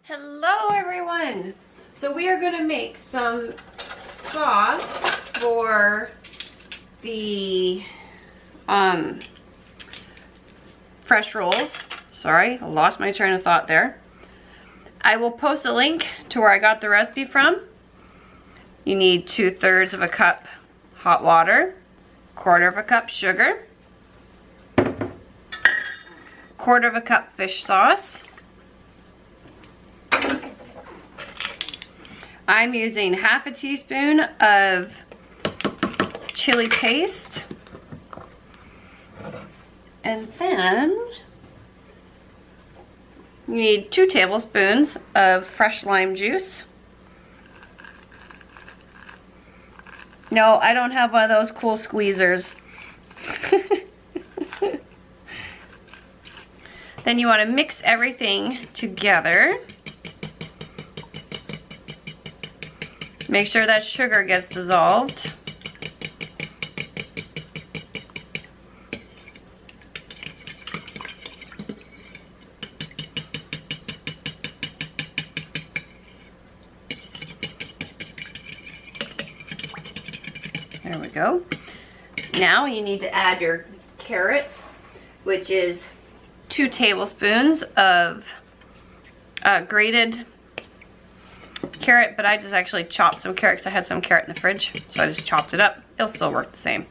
Hello everyone! So we are going to make some sauce for the fresh rolls. Sorry, I lost my train of thought there. I will post a link to where I got the recipe from. You need 2/3 of a cup hot water, 1/4 of a cup sugar, 1/4 of a cup fish sauce. I'm using 1/2 teaspoon of chili paste. And then you need 2 tablespoons of fresh lime juice. No, I don't have one of those cool squeezers. Then you want to mix everything together. Make sure that sugar gets dissolved. There we go. Now you need to add your carrots, which is 2 tablespoons of grated carrot, but I just actually chopped some carrot because I had some carrot in the fridge, so I just chopped it up. It'll still work the same.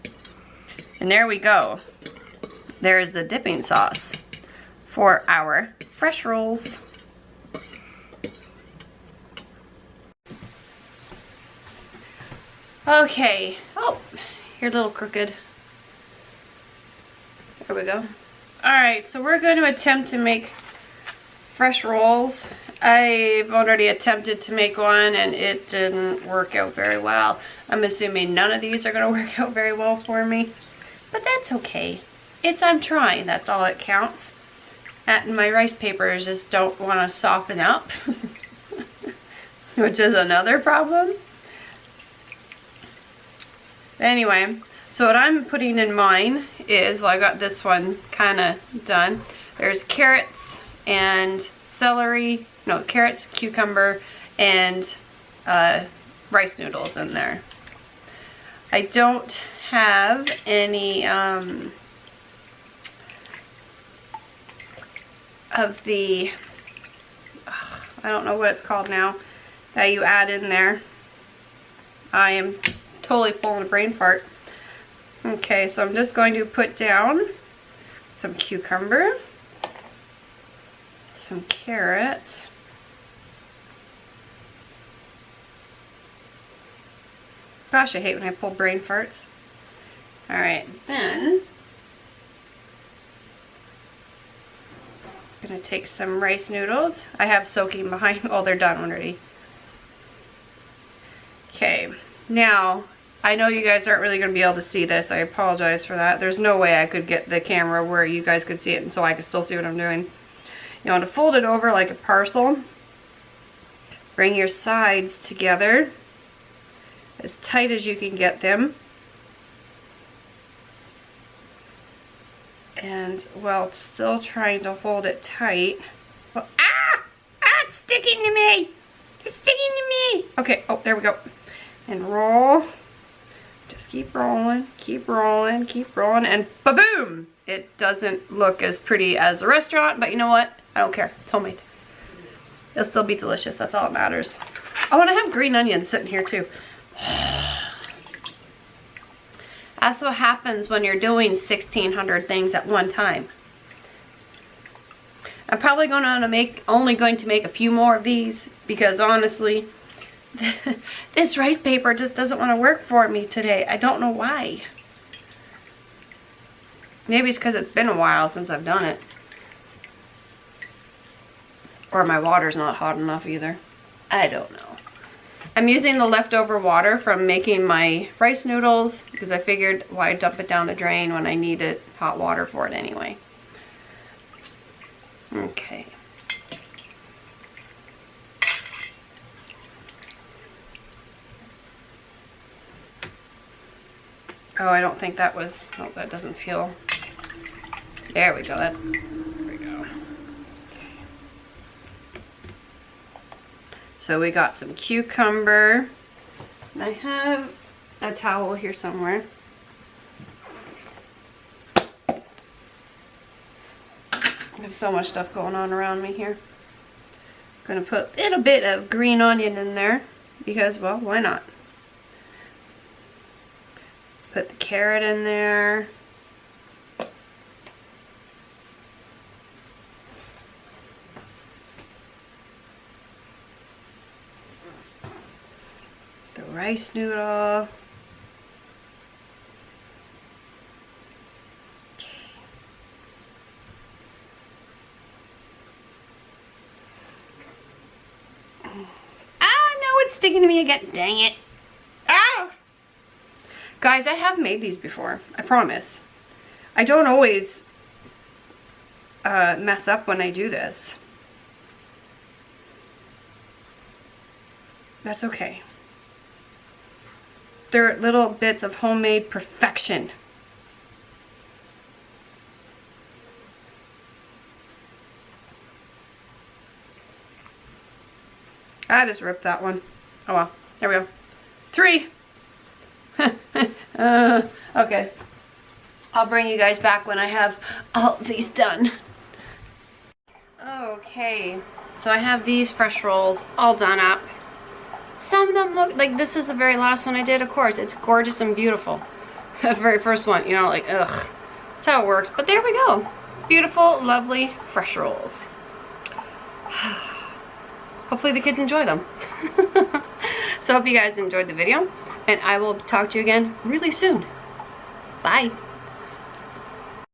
And there we go. There's the dipping sauce for our fresh rolls. Okay. Oh, you're a little crooked. There we go. Alright, so we're going to attempt to make fresh rolls. I've already attempted to make one and it didn't work out very well. I'm assuming none of these are going to work out very well for me. But that's okay. I'm trying. That's all that counts. And my rice papers just don't want to soften up. Which is another problem. Anyway, so what I'm putting in mine is, well, I got this one kind of done. There's carrots and celery, no, carrots, cucumber, and rice noodles in there. I don't have any of the, I don't know what it's called now, that you add in there. I am totally pulling a brain fart. Okay, so I'm just going to put down some cucumber, some carrot, gosh, I hate when I pull brain farts. Alright, then I'm going to take some rice noodles. I have soaking behind, oh, they're done already. Okay, now I know you guys aren't really going to be able to see this. I apologize for that. There's no way I could get the camera where you guys could see it and so I could still see what I'm doing. You want to fold it over like a parcel. Bring your sides together as tight as you can get them. And while still trying to hold it tight. Well, it's sticking to me! It's sticking to me! Okay, oh, there we go. And roll. Just keep rolling, keep rolling, keep rolling, and ba-boom! It doesn't look as pretty as a restaurant, but you know what? I don't care. It's homemade. It'll still be delicious. That's all that matters. Oh, and I have green onions sitting here too. That's what happens when you're doing 1,600 things at one time. I'm probably only going to make a few more of these because honestly, this rice paper just doesn't want to work for me today. I don't know why. Maybe it's because it's been a while since I've done it. Or my water's not hot enough either. I don't know. I'm using the leftover water from making my rice noodles because I figured why dump it down the drain when I needed hot water for it anyway. Okay. Oh, I don't think that was, oh, that doesn't feel, there we go, there we go. So we got some cucumber. And I have a towel here somewhere. I have so much stuff going on around me here. I'm gonna put a little bit of green onion in there because, well, why not? Put the carrot in there. The rice noodle. Sticking to me again. Dang it. Ah! Guys, I have made these before. I promise. I don't always mess up when I do this. That's okay. They're little bits of homemade perfection. I just ripped that one. Oh well, there we go. 3. Okay. I'll bring you guys back when I have all these done. Okay, so I have these fresh rolls all done up. Some of them look like this is the very last one I did, of course. It's gorgeous and beautiful. The very first one, you know, like, ugh. That's how it works. But there we go. Beautiful, lovely, fresh rolls. Hopefully the kids enjoy them. So I hope you guys enjoyed the video, and I will talk to you again really soon. Bye.